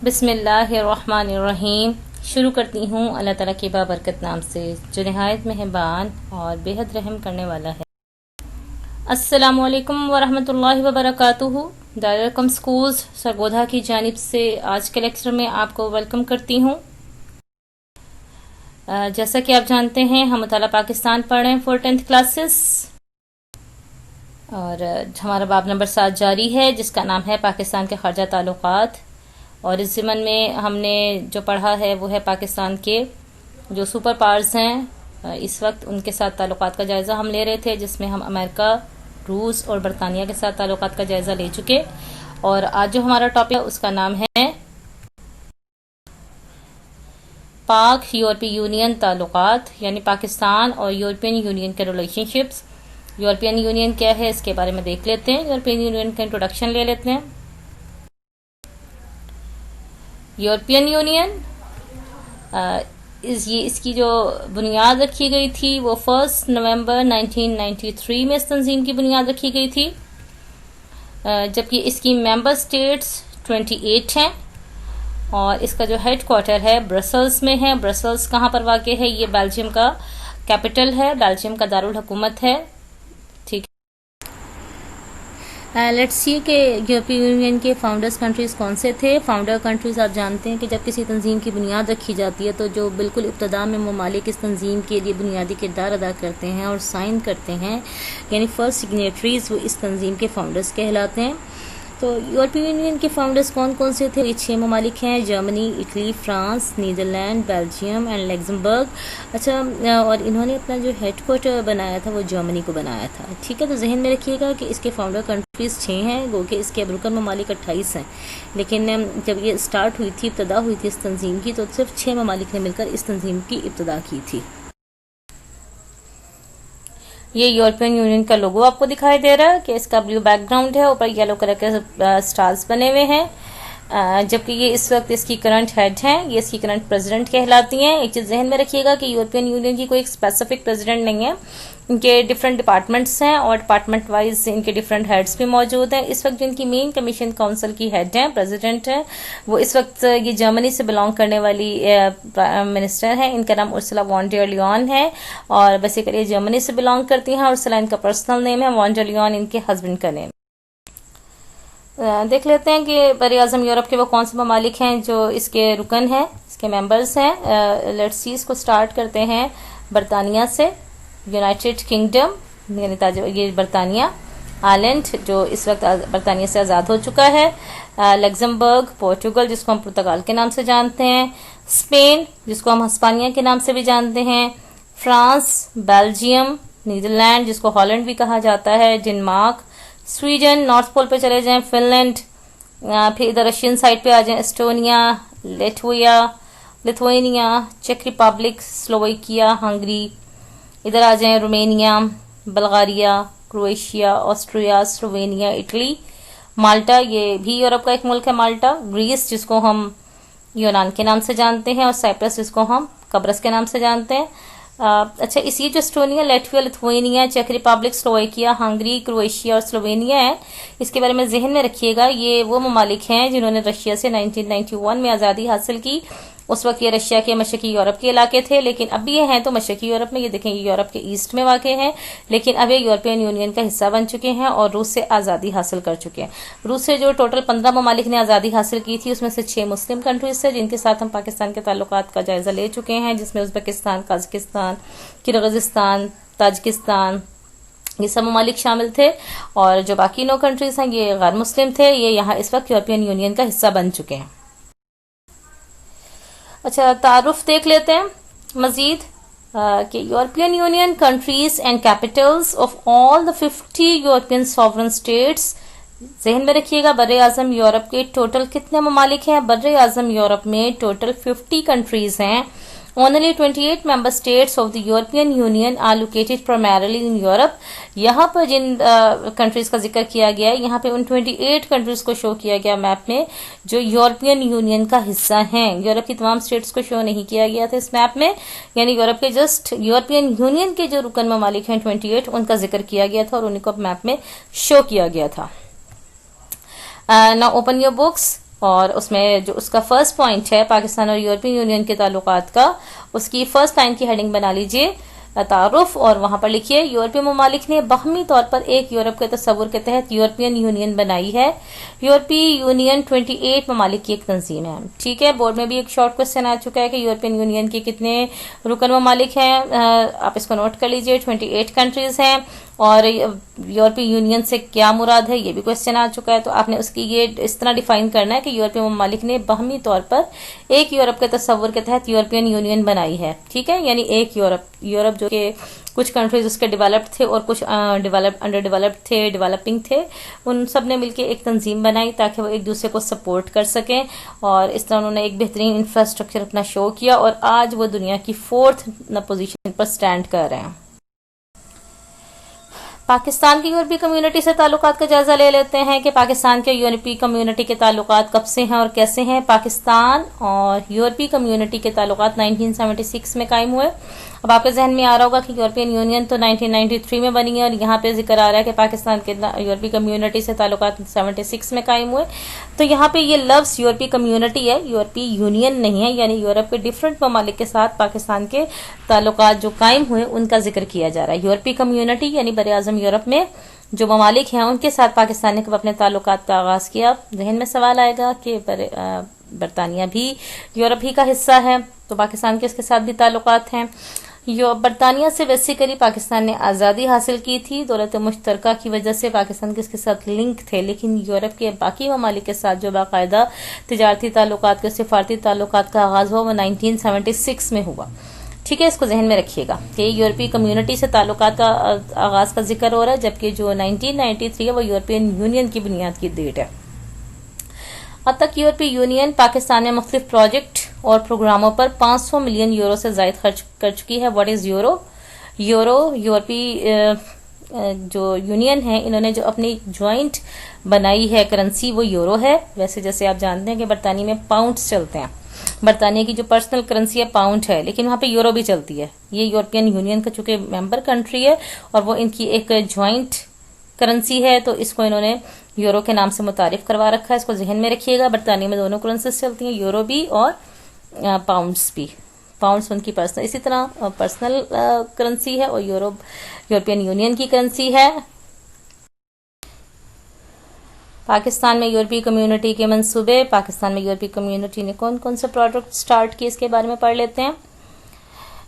بسم اللہ الرحمن الرحیم. شروع کرتی ہوں اللہ تعالیٰ کے بابرکت نام سے جو نہایت مہربان اور بے حد رحم کرنے والا ہے. السلام علیکم ورحمۃ اللہ وبرکاتہ. دارالارقم اسکولز سرگودھا کی جانب سے آج کے لیکچر میں آپ کو ویلکم کرتی ہوں. جیسا کہ آپ جانتے ہیں ہم مطالعہ پاکستان پڑھ رہے ہیں فور 10th کلاسز اور ہمارا باب نمبر 7 جاری ہے جس کا نام ہے پاکستان کے خارجہ تعلقات. اور اس ضمن میں ہم نے جو پڑھا ہے وہ ہے پاکستان کے جو سپر پاورز ہیں اس وقت ان کے ساتھ تعلقات کا جائزہ ہم لے رہے تھے، جس میں ہم امریکہ، روس اور برطانیہ کے ساتھ تعلقات کا جائزہ لے چکے. اور آج جو ہمارا ٹاپک ہے اس کا نام ہے پاک یورپی یونین تعلقات، یعنی پاکستان اور یورپین یونین کے ریلیشن شپس. یورپین یونین کیا ہے اس کے بارے میں دیکھ لیتے ہیں. یورپین یونین کا انٹروڈکشن لے لیتے ہیں. یورپین یونین اس کی جو بنیاد رکھی گئی تھی وہ 1 نومبر 1993 میں اس تنظیم کی بنیاد رکھی گئی تھی، جبکہ اس کی ممبر سٹیٹس 28 ہیں اور اس کا جو ہیڈ کوارٹر ہے برسلز میں ہے. برسلز کہاں پر واقع ہے؟ یہ بیلجیم کا کیپٹل ہے، بیلجیم کا دارالحکومت ہے. ٹھیک ہے. لیٹس سی کہ یورپین یونین کے فاؤنڈرز کنٹریز کون سے تھے. فاؤنڈر کنٹریز آپ جانتے ہیں کہ جب کسی تنظیم کی بنیاد رکھی جاتی ہے تو جو بالکل ابتدا میں ممالک اس تنظیم کے لیے بنیادی کردار ادا کرتے ہیں اور سائن کرتے ہیں، یعنی فرسٹ سگنیٹریز، وہ اس تنظیم کے فاؤنڈرز کہلاتے ہیں. تو یورپین یونین کے فاؤنڈرز کون کون سے تھے؟ یہ 6 ممالک ہیں: Germany, Italy, France, Netherland, Belgium and Luxembourg. اچھا، اور انہوں نے اپنا جو ہیڈ کوارٹر بنایا تھا وہ جرمنی کو بنایا تھا. ٹھیک ہے، تو ذہن میں رکھیے گا کہ اس کے فاؤنڈر کنٹریز 6 ہیں، گو کہ اس کے اب رکن ممالک 28 ہیں. لیکن جب یہ اسٹارٹ ہوئی تھی، ابتدا ہوئی تھی اس تنظیم کی، تو صرف 6 ممالک نے مل کر اس تنظیم کی ابتدا کی تھی. یہ یورپین یونین کا لوگو آپ کو دکھائی دے رہا ہے کہ اس کا بلیو بیک گراؤنڈ ہے، اوپر یلو کلر کے سٹارز بنے ہوئے ہیں، جبکہ یہ اس وقت اس کی کرنٹ ہیڈ ہیں، یہ اس کی کرنٹ پریزیڈنٹ کہلاتی ہیں. ایک چیز ذہن میں رکھیے گا کہ یورپین یونین کی کوئی ایک اسپیسیفک پریزیڈنٹ نہیں ہے، ان کے ڈفرینٹ ڈپارٹمنٹس ہیں اور ڈپارٹمنٹ وائز ان کے ڈفرینٹ ہیڈز بھی موجود ہیں. اس وقت جن کی مین کمیشن کونسل کی ہیڈ ہیں، پریزیڈنٹ ہیں، وہ اس وقت یہ جرمنی سے بلانگ کرنے والی منسٹر ہیں. ان کا نام ارسلا وان ڈر لیون ہے اور بیسیکلی جرمنی سے بلانگ کرتی ہیں. ارسلا ان کا پرسنل نیم ہے، وان ڈر لیون ان کے ہسبینڈ کا نیم. دیکھ لیتے ہیں کہ براعظم یورپ کے وہ کون سے ممالک ہیں جو اس کے رکن ہیں، اس کے ممبرز ہیں. لیٹس سی اس کو سٹارٹ کرتے ہیں برطانیہ سے. یونائٹڈ کنگڈم یعنی یہ برطانیہ. آئرلینڈ جو اس وقت برطانیہ سے آزاد ہو چکا ہے. لگزمبرگ پورٹوگل جس کو ہم پرتگال کے نام سے جانتے ہیں. اسپین جس کو ہم ہسپانیہ کے نام سے بھی جانتے ہیں. فرانس، بیلجیم، نیدرلینڈ جس کو ہالینڈ بھی کہا جاتا ہے. ڈنمارک، سویڈن، نارتھ پول پہ چلے جائیں فن لینڈ، پھر ادھر رشین سائڈ پہ آ جائیں اسٹونیا، لتھوینیا، چیک ریپبلک، سلوواکیہ، ہنگری. ادھر آ جائیں Romania, Bulgaria, Croatia, Austria, Slovenia, Italy. Malta یہ بھی یورپ کا ایک ملک ہے مالٹا. گریس جس کو ہم یونان کے نام سے جانتے ہیں اور سائپرس جس کو ہم قبرص کے نام سے جانتے ہیں. اچھا، اسی جو اسٹونیا، لیٹویا، لتھوینیا، چیک ریپبلک، سلوواکیہ، ہنگری، کروشیا اور سلووینیا ہے، اس کے بارے میں ذہن میں رکھیے گا یہ وہ ممالک ہیں جنہوں نے رشیا سے 1991 میں آزادی حاصل کی. اس وقت یہ رشیا کے مشرقی یورپ کے علاقے تھے، لیکن اب بھی یہ ہیں تو مشرقی یورپ میں. یہ دیکھیں یہ یورپ کے ایسٹ میں واقع ہیں، لیکن اب یہ یورپین یونین کا حصہ بن چکے ہیں اور روس سے آزادی حاصل کر چکے ہیں. روس سے جو ٹوٹل 15 ممالک نے آزادی حاصل کی تھی اس میں سے 6 مسلم کنٹریز تھے جن کے ساتھ ہم پاکستان کے تعلقات کا جائزہ لے چکے ہیں، جس میں ازبکستان، قازقستان، کرغزستان، تاجکستان یہ سب ممالک شامل تھے. اور جو باقی 9 کنٹریز ہیں یہ غیر مسلم تھے، یہ یہاں اس وقت یورپین یونین کا حصہ بن چکے ہیں. اچھا، تعارف دیکھ لیتے ہیں مزید کہ European union countries and capitals of all the 50 European sovereign states. ذہن میں رکھیے گا بر اعظم یورپ کے ٹوٹل کتنے ممالک ہیں؟ بر اعظم یورپ میں ٹوٹل 50 کنٹریز ہیں. Only 28 member states of the European Union are located primarily in Europe. یہاں پر جن کنٹریز کا ذکر کیا گیا ہے، یہاں پہ ان 28 کنٹریز کو شو کیا گیا میپ میں جو یورپین یونین کا حصہ ہیں. یورپ کی تمام اسٹیٹس کو شو نہیں کیا گیا تھا اس میپ میں، یعنی یورپ کے جسٹ یورپین یونین کے جو رکن ممالک ہیں 28 ان کا ذکر کیا گیا تھا اور ان کو میپ میں شو کیا گیا تھا. Now open your books. اور اس میں جو اس کا فرسٹ پوائنٹ ہے پاکستان اور یورپین یونین کے تعلقات کا، اس کی فرسٹ لائن کی ہیڈنگ بنا لیجئے تعارف، اور وہاں پر لکھیے یورپی ممالک نے باہمی طور پر ایک یورپ کے تصور کے تحت یورپین یونین بنائی ہے۔ یورپی یونین 28 ممالک کی ایک تنظیم ہے۔ ٹھیک ہے، بورڈ میں بھی ایک شارٹ کوسچن آ چکا ہے کہ یورپین یونین کے کتنے رکن ممالک ہیں، آپ اس کو نوٹ کر لیجئے، 28 کنٹریز ہیں، اور یورپی یونین سے کیا مراد ہے یہ بھی کوسچن آ چکا ہے، تو آپ نے اس کی یہ اس طرح ڈیفائن کرنا ہے کہ یورپی ممالک نے باہمی طور پر ایک یورپ کے تصور کے تحت یورپین یونین بنائی ہے۔ ٹھیک ہے، یعنی ایک یورپ جو کہ کچھ کنٹریز اس کے ڈیولپڈ تھے اور کچھ انڈر ڈیولپڈ تھے، ڈیولپنگ تھے، ان سب نے مل کے ایک تنظیم بنائی تاکہ وہ ایک دوسرے کو سپورٹ کر سکیں، اور اس طرح انہوں نے ایک بہترین انفراسٹرکچر اپنا شو کیا، اور آج وہ دنیا کی 4th پوزیشن پر سٹینڈ کر رہے ہیں۔ پاکستان کی یورپی کمیونٹی سے تعلقات کا جائزہ لے لیتے ہیں کہ پاکستان کے یورپی کمیونٹی کے تعلقات کب سے ہیں اور کیسے ہیں۔ پاکستان اور یورپی کمیونٹی کے تعلقات 1976 میں قائم ہوئے۔ اب آپ کے ذہن میں آ رہا ہوگا کہ یورپین یونین تو 1993 میں بنی ہے، اور یہاں پہ ذکر آ رہا ہے کہ پاکستان کے یورپی کمیونٹی سے تعلقات 76 میں قائم ہوئے، تو یہاں پہ یہ لفظ یورپی کمیونٹی ہے، یورپی یونین نہیں ہے، یعنی یورپ کے ڈیفرنٹ ممالک کے ساتھ پاکستان کے تعلقات جو قائم ہوئے ان کا ذکر کیا جا رہا ہے۔ یورپی کمیونٹی یعنی براعظم یورپ میں جو ممالک ہیں ان کے ساتھ پاکستان نے کب اپنے تعلقات کا آغاز کیا۔ ذہن میں سوال آئے گا کہ برطانیہ بھی یورپ ہی کا حصہ ہے، تو پاکستان کے اس کے ساتھ بھی تعلقات ہیں۔ برطانیہ سے بیسیکلی پاکستان نے آزادی حاصل کی تھی، دولت مشترکہ کی وجہ سے پاکستان کے اس کے ساتھ لنک تھے، لیکن یورپ کے باقی ممالک کے ساتھ جو باقاعدہ تجارتی تعلقات کے سفارتی تعلقات کا آغاز ہوا وہ 1976 میں ہوا۔ ٹھیک ہے، اس کو ذہن میں رکھیے گا کہ یورپی کمیونٹی سے تعلقات کا آغاز کا ذکر ہو رہا ہے، جبکہ جو 1993 ہے وہ یورپین یونین کی بنیاد کی ڈیٹ ہے۔ اب تک یورپی یونین پاکستان میں مختلف پروجیکٹ اور پروگراموں پر 500 ملین یورو سے زائد خرچ کر چکی ہے۔ What is euro? یورپی جو یونین ہے انہوں نے جو اپنی جوائنٹ بنائی ہے کرنسی وہ یورو ہے۔ ویسے جیسے آپ جانتے ہیں کہ برطانیہ میں پاؤنڈز چلتے ہیں، برطانیہ کی جو پرسنل کرنسی ہے پاؤنڈ ہے، لیکن وہاں پہ یورو بھی چلتی ہے۔ یہ یورپین یونین کا چونکہ ممبر کنٹری ہے اور وہ ان کی ایک جوائنٹ کرنسی ہے، تو اس کو انہوں نے یورو کے نام سے متعارف کروا رکھا ہے۔ اس کو ذہن میں رکھیے گا، برطانیہ میں دونوں کرنسیز چلتی ہیں، یورو بھی اور پاؤنڈز بھی۔ پاؤنڈز ان کی پرسنل، اسی طرح پرسنل کرنسی ہے، اور یورپین یونین کی کرنسی ہے۔ پاکستان میں یورپی کمیونٹی کے منصوبے، پاکستان میں یورپی کمیونٹی نے کون کون سے پروجیکٹ سٹارٹ کیے اس کے بارے میں پڑھ لیتے ہیں۔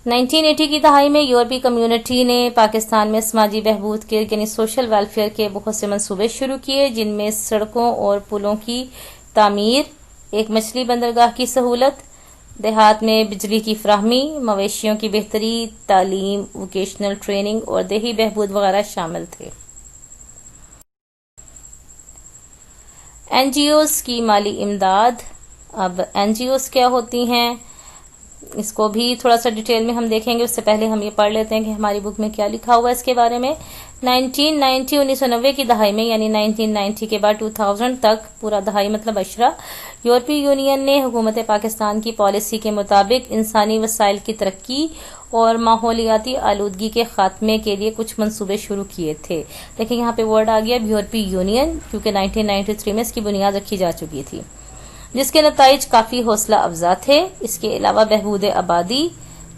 1980 کی دہائی میں یورپی کمیونٹی نے پاکستان میں سماجی بہبود کے یعنی سوشل ویلفیئر کے بہت سے منصوبے شروع کیے، جن میں سڑکوں اور پلوں کی تعمیر، ایک مچھلی بندرگاہ کی سہولت، دیہات میں بجلی کی فراہمی، مویشیوں کی بہتری، تعلیم، ووکیشنل ٹریننگ اور دیہی بہبود وغیرہ شامل تھے۔ این جی اوز کی مالی امداد۔ اب این جی اوز کیا ہوتی ہیں اس کو بھی تھوڑا سا ڈیٹیل میں ہم دیکھیں گے، اس سے پہلے ہم یہ پڑھ لیتے ہیں کہ ہماری بک میں کیا لکھا ہوا ہے اس کے بارے میں۔ 1990 کی دہائی میں یعنی 1990 کے بعد 2000 تک، پورا دہائی مطلب اشرہ، یورپی یونین نے حکومت پاکستان کی پالیسی کے مطابق انسانی وسائل کی ترقی اور ماحولیاتی آلودگی کے خاتمے کے لیے کچھ منصوبے شروع کیے تھے۔ لیکن یہاں پہ ورڈ آ گیا یورپی یونین، کیونکہ 1993 میں اس کی بنیاد رکھی جا چکی تھی، جس کے نتائج کافی حوصلہ افزا تھے۔ اس کے علاوہ بہبود آبادی،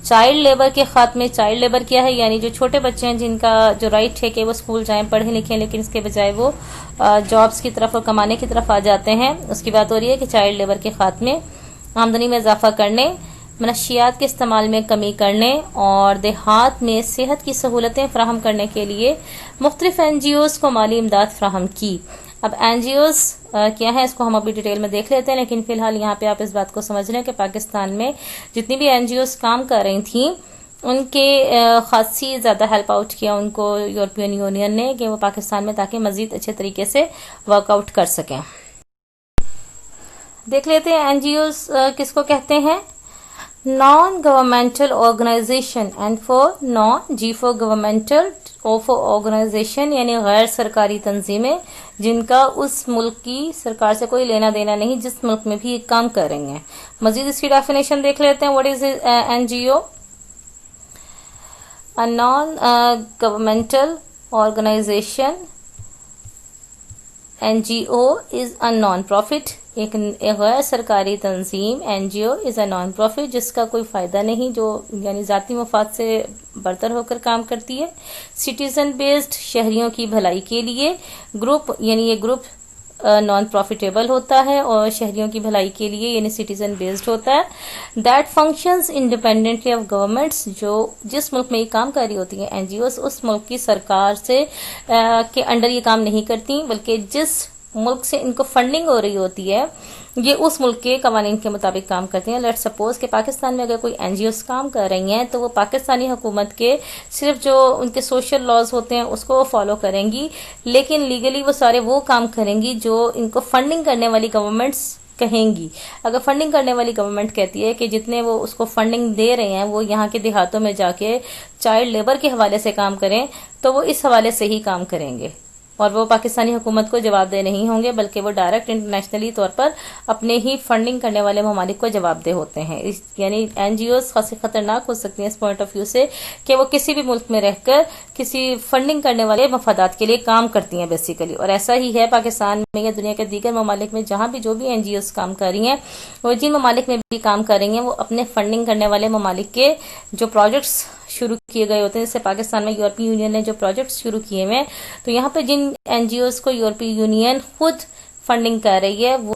چائلڈ لیبر کے خاتمے۔ چائلڈ لیبر کیا ہے؟ یعنی جو چھوٹے بچے ہیں جن کا جو رائٹ ہے کہ وہ اسکول جائیں پڑھیں لکھیں، لیکن اس کے بجائے وہ جابز کی طرف اور کمانے کی طرف آ جاتے ہیں، اس کی بات ہو رہی ہے کہ چائلڈ لیبر کے خاتمے، آمدنی میں اضافہ کرنے، منشیات کے استعمال میں کمی کرنے اور دیہات میں صحت کی سہولتیں فراہم کرنے کے لیے مختلف این جی اوز کو مالی امداد فراہم کی۔ اب این جی اوز کیا ہے اس کو ہم ابھی ڈیٹیل میں دیکھ لیتے ہیں، لیکن فی الحال یہاں پہ آپ اس بات کو سمجھ رہے ہیں کہ پاکستان میں جتنی بھی این جی اوز کام کر رہی تھیں ان کے خاصی زیادہ ہیلپ آؤٹ کیا ان کو یورپین یونین نے کہ وہ پاکستان میں تاکہ مزید اچھے طریقے سے ورک آؤٹ کر سکیں۔ دیکھ لیتے ہیں این جی اوز کس کو کہتے ہیں۔ Non governmental organization, N for non, G for governmental, O for organization یعنی غیر سرکاری تنظیمیں جن کا اس ملک کی سرکار سے کوئی لینا دینا نہیں جس ملک میں بھی کام کر رہی ہیں۔ مزید اس کی ڈیفینیشن دیکھ لیتے ہیں۔ What is N G O? A non governmental organization NGO is a non profit, ایک غیر سرکاری تنظیم NGO is a non profit جس کا کوئی فائدہ نہیں، جو یعنی ذاتی مفاد سے برتر ہو کر کام کرتی ہے. سٹیزن بیسڈ، شہریوں کی بھلائی کے لیے. گروپ یعنی یہ گروپ نان پروفیٹیبل ہوتا ہے اور شہریوں کی بھلائی کے لیے یعنی سٹیزن بیسڈ ہوتا ہے. That functions independently of governments, جو جس ملک میں یہ کام کر رہی ہوتی ہیں NGOs، اس ملک کی سرکار سے کے انڈر یہ کام نہیں کرتی، بلکہ جس ملک سے ان کو فنڈنگ ہو رہی ہوتی ہے یہ اس ملک کے قوانین کے مطابق کام کرتے ہیں. لیٹ سپوز کہ پاکستان میں اگر کوئی NGOs کام کر رہی ہیں تو وہ پاکستانی حکومت کے صرف جو ان کے سوشل لاز ہوتے ہیں اس کو وہ فالو کریں گی، لیکن لیگلی وہ سارے وہ کام کریں گی جو ان کو فنڈنگ کرنے والی گورنمنٹس کہیں گی. اگر فنڈنگ کرنے والی گورنمنٹ کہتی ہے کہ جتنے وہ اس کو فنڈنگ دے رہے ہیں وہ یہاں کے دیہاتوں میں جا کے چائلڈ لیبر کے حوالے سے کام کریں، تو وہ اس حوالے سے ہی کام کریں گے اور وہ پاکستانی حکومت کو جواب دہ نہیں ہوں گے، بلکہ وہ ڈائریکٹ انٹرنیشنلی طور پر اپنے ہی فنڈنگ کرنے والے ممالک کو جواب دہ ہوتے ہیں. یعنی NGOs خاصی خطرناک ہو سکتی ہیں اس پوائنٹ آف ویو سے کہ وہ کسی بھی ملک میں رہ کر کسی فنڈنگ کرنے والے مفادات کے لیے کام کرتی ہیں بیسیکلی. اور ایسا ہی ہے پاکستان میں یا دنیا کے دیگر ممالک میں، جہاں بھی جو بھی NGOs کام کر رہی ہیں، وہ جن ممالک میں بھی کام کر رہی ہیں وہ اپنے فنڈنگ کرنے والے ممالک کے جو پروجیکٹس شروع کیے گئے ہوتے ہیں. جیسے پاکستان میں یورپی یونین نے جو پروجیکٹس شروع کیے ہوئے ہیں، تو یہاں پہ جن NGOs کو یورپی یونین خود فنڈنگ کر رہی ہے، وہ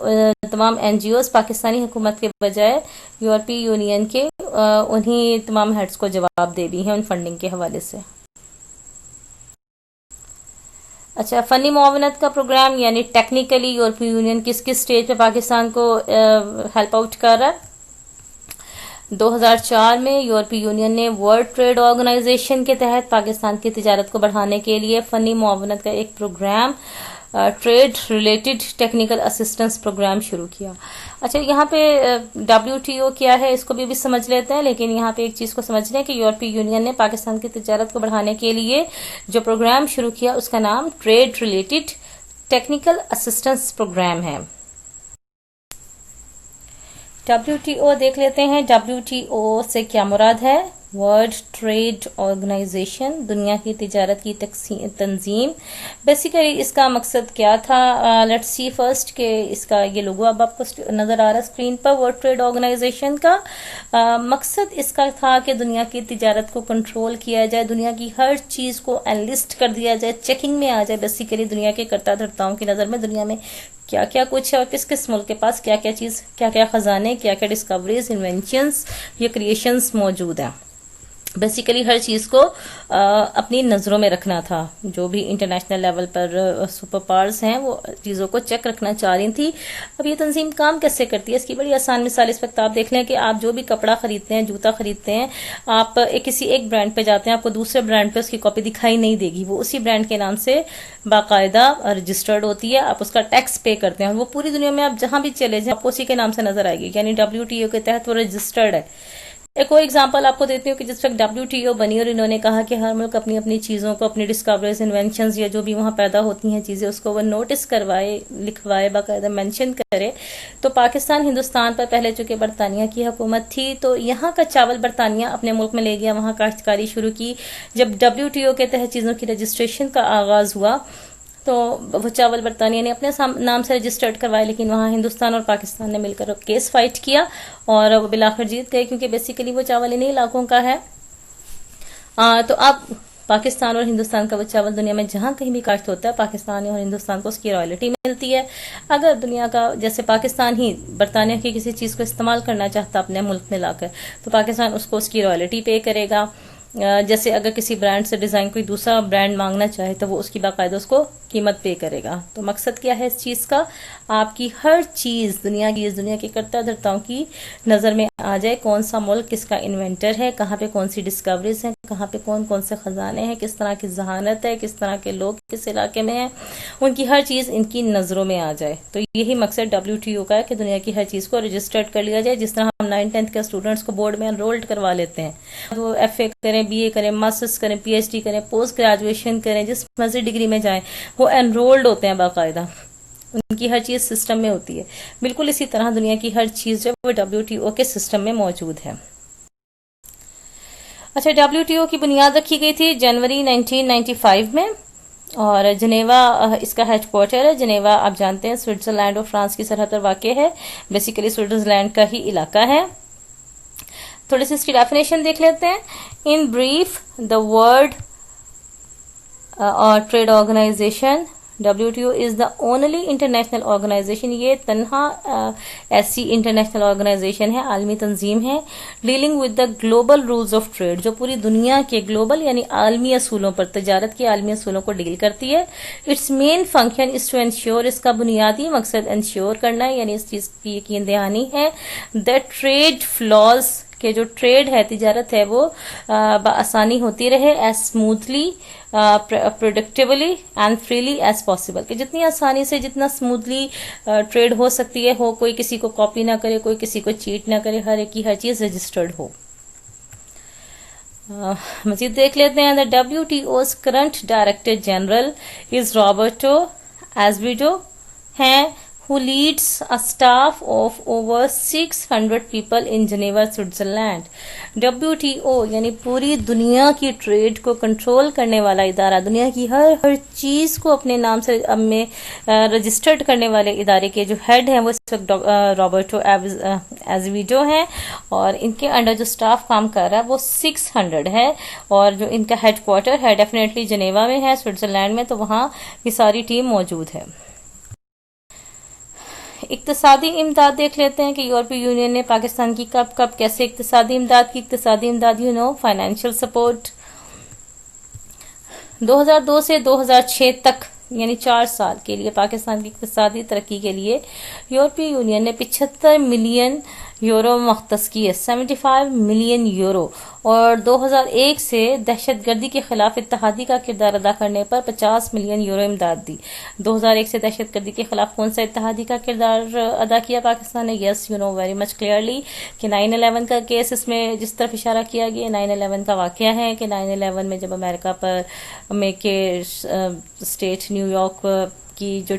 تمام NGOs پاکستانی حکومت کے بجائے یورپی یونین کے انہی تمام ہیڈز کو جواب دے بھی ہیں ان فنڈنگ کے حوالے سے. اچھا، فنی معاونت کا پروگرام یعنی ٹیکنیکلی یورپی یونین کس کس سٹیج پہ پاکستان کو ہیلپ آؤٹ کر رہا ہے. 2004 میں یورپی یونین نے ورلڈ ٹریڈ آرگنائزیشن کے تحت پاکستان کی تجارت کو بڑھانے کے لیے فنی معاونت کا ایک program trade related technical assistance program شروع کیا. اچھا، یہاں پہ WTO کیا ہے اس کو بھی سمجھ لیتے ہیں، لیکن یہاں پہ ایک چیز کو سمجھ لیں کہ یورپی یونین نے پاکستان کی تجارت کو بڑھانے کے لیے جو پروگرام شروع کیا اس کا نام trade related technical assistance program ہے. WTO دیکھ لیتے ہیں. WTO سے کیا مراد ہے؟ ورلڈ ٹریڈ آرگنائزیشن، دنیا کی تجارت کی تنظیم. بیسیکلی اس کا مقصد کیا تھا؟ لیٹس سی فرسٹ کہ اس کا یہ لوگو اب آپ کو نظر آ رہا ہے اسکرین پر. ورلڈ ٹریڈ آرگنائزیشن کا مقصد اس کا تھا کہ دنیا کی تجارت کو کنٹرول کیا جائے، دنیا کی ہر چیز کو انلسٹ کر دیا جائے، چیکنگ میں آ جائے. بیسیکلی دنیا کے کرتا دھرتاؤں کی نظر میں دنیا میں کیا کیا کچھ ہے اور کس کس ملک کے پاس کیا کیا چیز، کیا کیا خزانے، کیا کیا ڈسکوریز، انوینشنز یا کریشنز موجود ہیں. بیسیکلی ہر چیز کو اپنی نظروں میں رکھنا تھا. جو بھی انٹرنیشنل لیول پر سپر پاورز ہیں وہ چیزوں کو چیک رکھنا چاہ رہی تھی. اب یہ تنظیم کام کیسے کرتی ہے؟ اس کی بڑی آسان مثال اس وقت آپ دیکھ لیں کہ آپ جو بھی کپڑا خریدتے ہیں، جوتا خریدتے ہیں، آپ کسی ایک برانڈ پہ جاتے ہیں، آپ کو دوسرے برانڈ پہ اس کی کاپی دکھائی نہیں دے گی. وہ اسی برانڈ کے نام سے باقاعدہ رجسٹرڈ ہوتی ہے، آپ اس کا ٹیکس پے کرتے ہیں اور وہ پوری دنیا میں آپ جہاں بھی چلے جائیں آپ کو اسی کے نام سے نظر آئے گی. یعنی WTO کے تحت وہ رجسٹرڈ ہے. ایک اور ایگزامپل آپ کو دیتی ہوں کہ جس وقت WTO بنی اور انہوں نے کہا کہ ہر ملک اپنی اپنی چیزوں کو، اپنی ڈسکوریز، انوینشنز یا جو بھی وہاں پیدا ہوتی ہیں چیزیں، اس کو وہ نوٹس کروائے، لکھوائے، باقاعدہ مینشن کرے. تو پاکستان، ہندوستان پر پہلے چونکہ برطانیہ کی حکومت تھی تو یہاں کا چاول برطانیہ اپنے ملک میں لے گیا، وہاں کاشتکاری شروع کی. جب WTO کے تحت چیزوں کی رجسٹریشن کا آغاز ہوا تو وہ چاول برطانیہ نے اپنے نام سے رجسٹرڈ کروائے، لیکن وہاں ہندوستان اور پاکستان نے مل کر کیس فائٹ کیا اور وہ بالآخر جیت گئے، کیونکہ بیسیکلی وہ چاول انہیں علاقوں کا ہے. تو اب پاکستان اور ہندوستان کا وہ چاول دنیا میں جہاں کہیں بھی کاشت ہوتا ہے، پاکستان اور ہندوستان کو اس کی رائلٹی ملتی ہے. اگر دنیا کا جیسے پاکستان ہی برطانیہ کی کسی چیز کو استعمال کرنا چاہتا اپنے ملک میں لا کر، تو پاکستان اس کو اس کی رائلٹی پے کرے گا. جیسے اگر کسی برانڈ سے ڈیزائن کوئی دوسرا برانڈ مانگنا چاہے تو وہ اس کی باقاعدہ اس کو قیمت پے کرے گا. تو مقصد کیا ہے اس چیز کا؟ آپ کی ہر چیز دنیا کے کرتا دھرتاؤں کی نظر میں آ جائے. کون سا ملک کس کا انوینٹر ہے، کہاں پہ کون سی ڈسکوریز ہیں، کہاں پہ کون کون سے خزانے ہیں، کس طرح کی ذہانت ہے، کس طرح کے لوگ کس علاقے میں ہیں، ان کی ہر چیز ان کی نظروں میں آ جائے. تو یہی مقصد WTO کا ہے کہ دنیا کی ہر چیز کو رجسٹرڈ کر لیا جائے. جس طرح ہم 9th-10th کے اسٹوڈنٹس کو بورڈ میں انرولڈ کروا لیتے ہیں، وہ FA کریں، BA کریں، ماسٹرز کریں، PhD کریں، پوسٹ گریجویشن کریں، جس مرضی ڈگری میں جائیں، وہ انرولڈ ہوتے ہیں باقاعدہ. ان کی ہر چیز سسٹم میں ہوتی ہے. بالکل اسی طرح دنیا کی ہر چیز جو وہ WTO کے سسٹم میں موجود ہے. اچھا، WTO کی بنیاد رکھی گئی تھی جنوری 1995 میں. اور جنیوا اس کا ہیڈ کوارٹر ہے. جنیوا آپ جانتے ہیں سوئٹزرلینڈ اور فرانس کی سرحد پر واقع ہے. بیسیکلی سوئٹزرلینڈ کا ہی علاقہ ہے. تھوڑی سی اس کی ڈیفینیشن دیکھ لیتے ہیں. ان بریف دا ورلڈ اور trade organization WTO is the only international organization. یہ تنہا ایسی انٹرنیشنل آرگنائزیشن ہے, عالمی تنظیم ہے, dealing with the global rules of trade, جو پوری دنیا کے گلوبل یعنی عالمی اصولوں پر, تجارت کے عالمی اصولوں کو ڈیل کرتی ہے. Its main function is to ensure, اس کا بنیادی مقصد انشور کرنا ہے, یعنی اس چیز کی یقین دہانی ہے دیٹ ٹریڈ فلاز, کہ جو ٹریڈ ہے, تجارت ہے, وہ بآسانی ہوتی رہے, as smoothly, productively and freely as possible, کہ جتنی آسانی سے, جتنا اسموتھلی ٹریڈ ہو سکتی ہے, کوئی کسی کو کاپی نہ کرے, کوئی کسی کو چیٹ نہ کرے, ہر ایک کی ہر چیز رجسٹرڈ ہو. مزید دیکھ لیتے ہیں. The WTO's current director general is Roberto Azevedo ہیں, who leads a staff of over 600 people in Geneva, Switzerland. WTO یعنی پوری دنیا کی ٹریڈ کو کنٹرول کرنے والا ادارہ, دنیا کی ہر چیز کو اپنے نام سے میں رجسٹرڈ کرنے والے ادارے کے جو ہیڈ ہیں وہ اس وقت رابرٹو ایزویڈو ہیں, اور ان کے انڈر جو سٹاف کام کر رہا ہے وہ 600 ہے, اور جو ان کا ہیڈ کوارٹر ہے ڈیفینیٹلی جنیوا میں ہے, سوئٹزرلینڈ میں, تو وہاں یہ ساری ٹیم موجود ہے. اقتصادی امداد دیکھ لیتے ہیں کہ یورپی یونین نے پاکستان کی کب کیسے اقتصادی امداد کی. اقتصادی امداد فائنینشیل سپورٹ 2002 سے 2006 تک یعنی 4 سال کے لیے پاکستان کی اقتصادی ترقی کے لیے یورپی یونین نے 75 ملین یورو مختص کی ہے, 75 ملین یورو, اور 2001 سے دہشت گردی کے خلاف اتحادی کا کردار ادا کرنے پر 50 ملین یورو امداد دی. 2001 سے دہشت گردی کے خلاف کون سا اتحادی کا کردار ادا کیا پاکستان نے؟ Yes you know very much clearly کہ 9/11 کا کیس, اس میں جس طرف اشارہ کیا گیا 9/11 کا واقعہ ہے کہ 9/11 میں جب امریکہ پر کے اسٹیٹ نیو یارک کی جو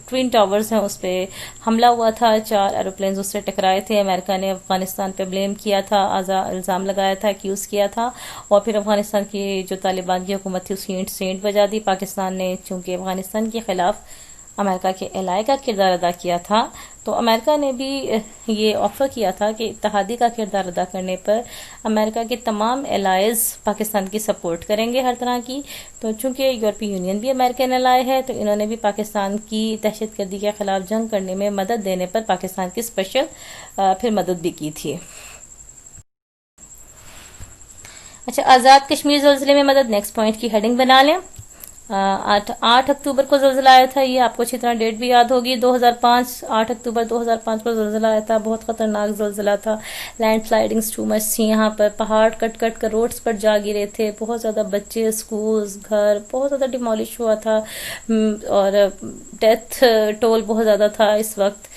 ٹوین ٹاورز ہیں اس پہ حملہ ہوا تھا, 4 ایروپلینز اس سے ٹکرائے تھے, امریکہ نے افغانستان پہ بلیم کیا تھا, الزام لگایا تھا, ایکیوز کیا تھا, اور پھر افغانستان کی جو طالبان کی حکومت تھی اس کی سینٹ بجا دی. پاکستان نے چونکہ افغانستان کے خلاف امریکہ کے الائے کا کردار ادا کیا تھا, تو امریکہ نے بھی یہ آفر کیا تھا کہ اتحادی کا کردار ادا کرنے پر امریکہ کے تمام الائز پاکستان کی سپورٹ کریں گے ہر طرح کی. تو چونکہ یورپی یونین بھی امریکن الائے ہے, تو انہوں نے بھی پاکستان کی دہشت گردی کے خلاف جنگ کرنے میں مدد دینے پر پاکستان کی اسپیشل پھر مدد بھی کی تھی. اچھا, آزاد کشمیر زلزلے میں مدد, نیکسٹ پوائنٹ کی ہیڈنگ بنا لیں. 8 اکتوبر کو زلزلہ آیا تھا, یہ آپ کو اچھی طرح ڈیٹ بھی یاد ہوگی. 2005 8 اکتوبر 2005 کو زلزلہ آیا تھا, بہت خطرناک زلزلہ تھا. لینڈ سلائڈنگز ٹو مچ تھی یہاں پر, پہاڑ کٹ کر روڈز پر جا گرے تھے, بہت زیادہ بچے, اسکولز, گھر بہت زیادہ ڈیمالش ہوا تھا, اور ڈیتھ ٹول بہت زیادہ تھا اس وقت.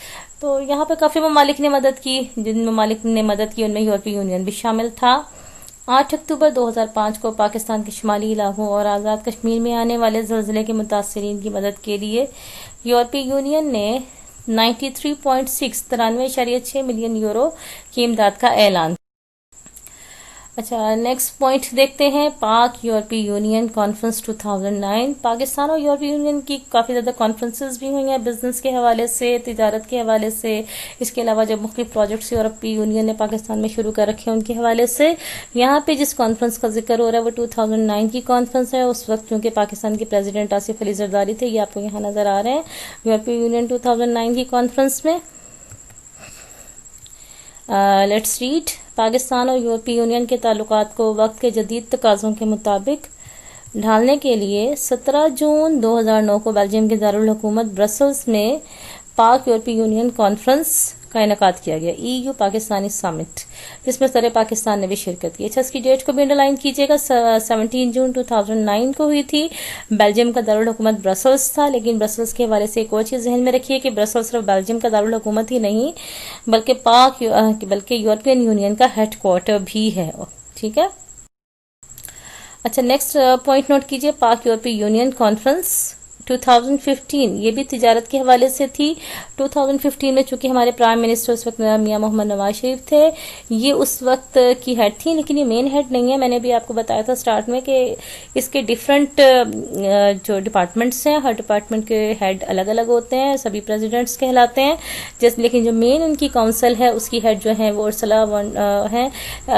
تو یہاں پہ کافی ممالک نے مدد کی, جن ممالک نے مدد کی ان میں یورپی یونین بھی شامل تھا. 8 اکتوبر 2005 کو پاکستان کے شمالی علاقوں اور آزاد کشمیر میں آنے والے زلزلے کے متاثرین کی مدد کے لیے یورپی یونین نے 93.6 ملین یورو کی امداد کا اعلان. اچھا, نیکسٹ پوائنٹ دیکھتے ہیں. پاک یورپی یونین کانفرنس 2009. پاکستان اور یورپی یونین کی کافی زیادہ کانفرنسز بھی ہوئی ہیں, بزنس کے حوالے سے, تجارت کے حوالے سے, اس کے علاوہ جب مختلف پروجیکٹس یورپی یونین نے پاکستان میں شروع کر رکھے ہیں ان کے حوالے سے. یہاں پہ جس کانفرنس کا ذکر ہو رہا ہے وہ 2009 کی کانفرنس ہے. اس وقت چونکہ پاکستان کے پریزیڈنٹ آصف علی زرداری تھے, یہ آپ کو یہاں نظر آ رہے ہیں. یورپی یونین 2009 کی کانفرنس میں لیٹس ریڈ. پاکستان اور یورپی یونین کے تعلقات کو وقت کے جدید تقاضوں کے مطابق ڈھالنے کے لیے 17 جون 2009 کو بیلجیم کے دارالحکومت برسلز میں پاک یورپی یونین کانفرنس کا انعقاد کیا گیا, EU پاکستانی سمٹ, جس میں صدر پاکستان نے بھی شرکت کی. اچھا, اس کی ڈیٹ کو بھی انڈرلائن کیجیے گا. 17 جون 2009 کو ہوئی تھی. بیلجیم کا دارالحکومت برسلز تھا, لیکن برسلز کے حوالے سے ایک اور چیز ذہن میں رکھیے کہ برسلز صرف بیلجیم کا دارالحکومت ہی نہیں بلکہ یورپین یونین کا ہیڈ کوارٹر بھی ہے. ٹھیک ہے. اچھا, نیکسٹ پوائنٹ نوٹ کیجیے. پاک یورپی یونین کانفرنس 2015 یہ بھی تجارت کے حوالے سے تھی. 2015 میں چونکہ ہمارے پرائم منسٹر اس وقت میاں محمد نواز شریف تھے، یہ اس وقت کی ہیڈ تھی، لیکن یہ مین ہیڈ نہیں ہے. میں نے بھی آپ کو بتایا تھا سٹارٹ میں کہ اس کے ڈفرینٹ جو ڈپارٹمنٹس ہیں، ہر ڈپارٹمنٹ کے ہیڈ الگ الگ ہوتے ہیں، سبھی پریزیڈنٹس کہلاتے ہیں. لیکن جو مین ان کی کونسل ہے اس کی ہیڈ جو ہے وہ ارسلا ہیں.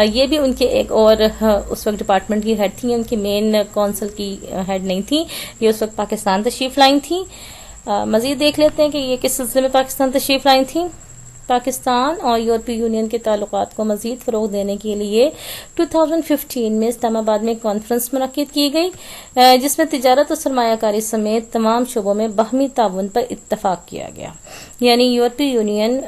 یہ بھی ان کے ایک اور اس وقت ڈپارٹمنٹ کی ہیڈ تھی، ان کی مین کونسل کی ہیڈ نہیں تھی. یہ اس وقت پاکستان تشریف لائی تھی. مزید دیکھ لیتے ہیں کہ یہ کس سلسلے میں پاکستان تشریف لائی تھی. پاکستان اور یورپی یونین کے تعلقات کو مزید فروغ دینے کے لیے 2015 میں اسلام آباد میں ایک کانفرنس منعقد کی گئی، جس میں تجارت اور سرمایہ کاری سمیت تمام شعبوں میں باہمی تعاون پر اتفاق کیا گیا. یعنی یورپی یونین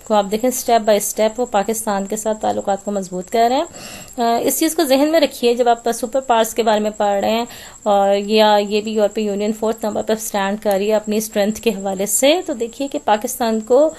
کو آپ دیکھیں سٹیپ بائی سٹیپ وہ پاکستان کے ساتھ تعلقات کو مضبوط کر رہے ہیں. اس چیز کو ذہن میں رکھیے جب آپ سپر پاورز کے بارے میں پڑھ رہے ہیں، اور یا یہ بھی یورپی یونین 4 نمبر پر سٹینڈ کر رہی ہے اپنی اسٹرینتھ کے حوالے سے، تو دیکھیے کہ پاکستان کو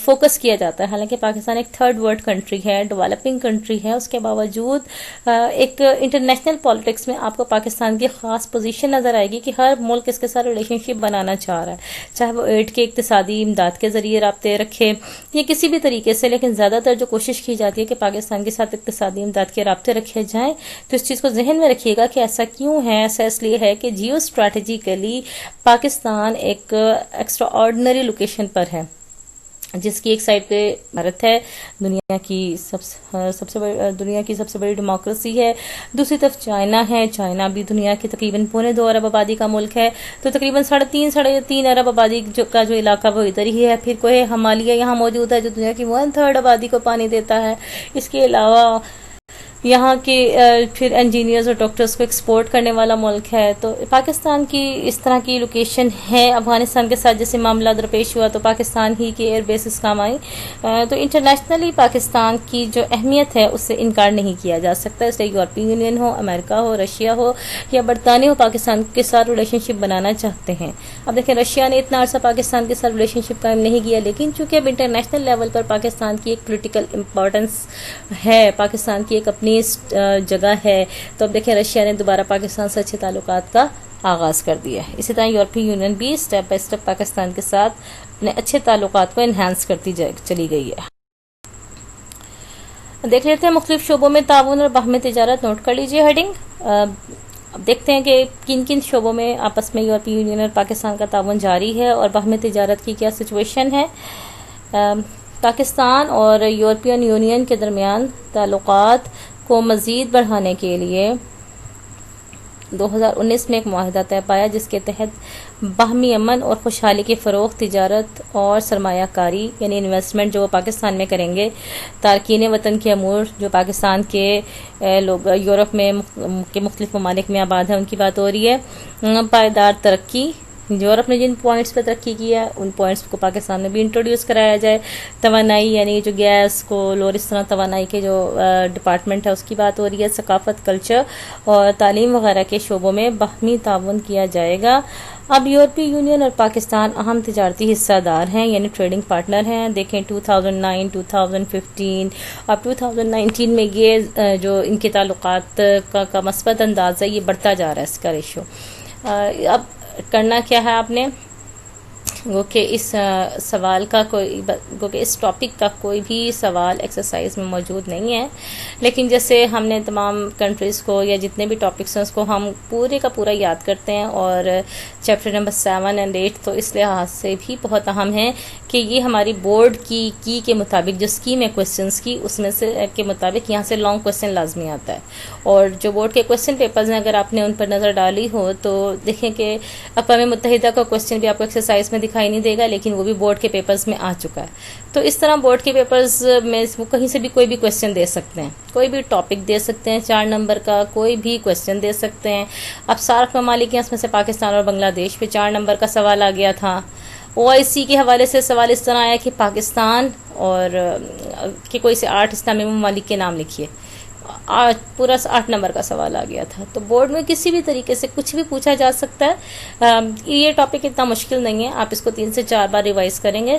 فوکس کیا جاتا ہے. حالانکہ پاکستان ایک تھرڈ ورلڈ کنٹری ہے، ڈیولپنگ کنٹری ہے، اس کے باوجود ایک انٹرنیشنل پالیٹکس میں آپ کو پاکستان کی خاص پوزیشن نظر آئے گی کہ ہر ملک اس کے ساتھ ریلیشن شپ بنانا چاہ رہا ہے، چاہے وہ ایڈ کے اقتصادی امداد کے ذریعے رابطے رکھے یا کسی بھی طریقے سے. لیکن زیادہ تر جو کوشش کی جاتی ہے کہ پاکستان کے ساتھ اقتصادی امداد کے رابطے رکھے جائیں. تو اس چیز کو ذہن میں رکھیے گا کہ ایسا کیوں ہے. ایسا اس لیے ہے کہ جیو اسٹریٹجیکلی پاکستان ایک ایکسٹرا آرڈنری لوکیشن پر ہے، جس کی ایک سائڈ پہ بھارت ہے، دنیا کی سب سے بڑی ڈیموکریسی ہے، دوسری طرف چائنا ہے. چائنا بھی دنیا کی تقریباً 2.25 ارب آبادی کا ملک ہے. تو تقریباً 3.5 ارب آبادی کا جو علاقہ وہ ادھر ہی ہے. پھر کوئی ہمالیہ یہاں موجود ہے جو دنیا کی 1/3 آبادی کو پانی دیتا ہے. اس کے علاوہ یہاں کے پھر انجینئرز اور ڈاکٹرز کو ایکسپورٹ کرنے والا ملک ہے. تو پاکستان کی اس طرح کی لوکیشن ہے. افغانستان کے ساتھ جیسے معاملہ درپیش ہوا تو پاکستان ہی کے ایئر بیسز کام آئی. تو انٹرنیشنلی پاکستان کی جو اہمیت ہے اس سے انکار نہیں کیا جا سکتا. اس لیے یورپی یونین ہو، امریکہ ہو، رشیا ہو یا برطانیہ ہو، پاکستان کے ساتھ ریلیشن شپ بنانا چاہتے ہیں. اب دیکھیں رشیا نے اتنا عرصہ پاکستان کے ساتھ ریلیشن شپ قائم نہیں کیا، لیکن چونکہ اب انٹرنیشنل لیول پر پاکستان کی ایک پولیٹیکل امپورٹنس ہے، پاکستان کی ایک اپنی جگہ ہے، تو اب دیکھیں رشیا نے دوبارہ پاکستان سے اچھے تعلقات کا آغاز کر دیا ہے. اسی طرح یورپی یونین بھی سٹیپ بائی سٹیپ پاکستان کے ساتھ اپنے اچھے تعلقات کو انہانس کرتی چلی گئی ہے. دیکھ لیتے ہیں مختلف شعبوں میں تعاون اور باہمی تجارت. نوٹ کر لیجئے ہیڈنگ. اب دیکھتے ہیں کہ کن کن شعبوں میں آپس میں یورپی یونین اور پاکستان کا تعاون جاری ہے اور باہمی تجارت کی کیا سچویشن ہے. پاکستان اور یورپین یونین کے درمیان تعلقات کو مزید بڑھانے کے لیے 2019 میں ایک معاہدہ طے پایا، جس کے تحت باہمی امن اور خوشحالی کے فروغ، تجارت اور سرمایہ کاری یعنی انویسٹمنٹ جو وہ پاکستان میں کریں گے، تارکین وطن کے امور جو پاکستان کے لوگ یورپ میں کے مختلف ممالک میں آباد ہیں ان کی بات ہو رہی ہے، پائیدار ترقی، یورپ نے جن پوائنٹس پہ ترقی کی ہے ان پوائنٹس کو پاکستان میں بھی انٹروڈیوس کرایا جائے. توانائی یعنی جو گیس کول اور اس طرح توانائی کے جو ڈپارٹمنٹ ہے اس کی بات ہو رہی ہے. ثقافت، کلچر اور تعلیم وغیرہ کے شعبوں میں باہمی تعاون کیا جائے گا. اب یورپی یونین اور پاکستان اہم تجارتی حصہ دار ہیں یعنی ٹریڈنگ پارٹنر ہیں. دیکھیں 2009، 2015 اب 2019 میں یہ جو ان کے تعلقات کا مثبت انداز ہے یہ بڑھتا جا رہا ہے اس کا ریشو. اب کرنا کیا ہے آپ نے، وہ کہ اس سوال کا اس ٹاپک کا کوئی بھی سوال ایکسرسائز میں موجود نہیں ہے، لیکن جیسے ہم نے تمام کنٹریز کو یا جتنے بھی ٹاپکس ہیں اس کو ہم پورے کا پورا یاد کرتے ہیں، اور چیپٹر نمبر 7 اور 8 تو اس لحاظ سے بھی بہت اہم ہے کہ یہ ہماری بورڈ کی کے مطابق جو اسکیم ہے کوسچنس کی اس میں سے کے مطابق یہاں سے لانگ کوسچن لازمی آتا ہے. اور جو بورڈ کے کوسچن پیپرز ہیں اگر آپ نے ان پر نظر ڈالی ہو تو دیکھیں کہ اقوام متحدہ کا کوسچن بھی آپ کو ایکسرسائز میں دکھائی نہیں دے گا، لیکن وہ بھی بورڈ کے پیپرز میں آ چکا ہے. تو اس طرح بورڈ کے پیپرز میں وہ کہیں سے بھی کوئی بھی کوسچن دے سکتے ہیں، کوئی بھی ٹاپک دے سکتے ہیں، 4 نمبر کا کوئی بھی کوسچن دے سکتے ہیں. اب سارک ممالک ہیں، اس میں سے پاکستان اور بنگلہ دیش پہ 4 نمبر کا سوال آ گیا تھا. OIC کے حوالے سے سوال اس طرح آیا کہ پاکستان اور کہ کوئی سے 8 اسلامی ممالک کے نام لکھیے، پورا 8 نمبر کا سوال آ گیا تھا. تو بورڈ میں کسی بھی طریقے سے کچھ بھی پوچھا جا سکتا ہے. یہ ٹاپک اتنا مشکل نہیں ہے، آپ اس کو 3 سے 4 بار ریوائز کریں گے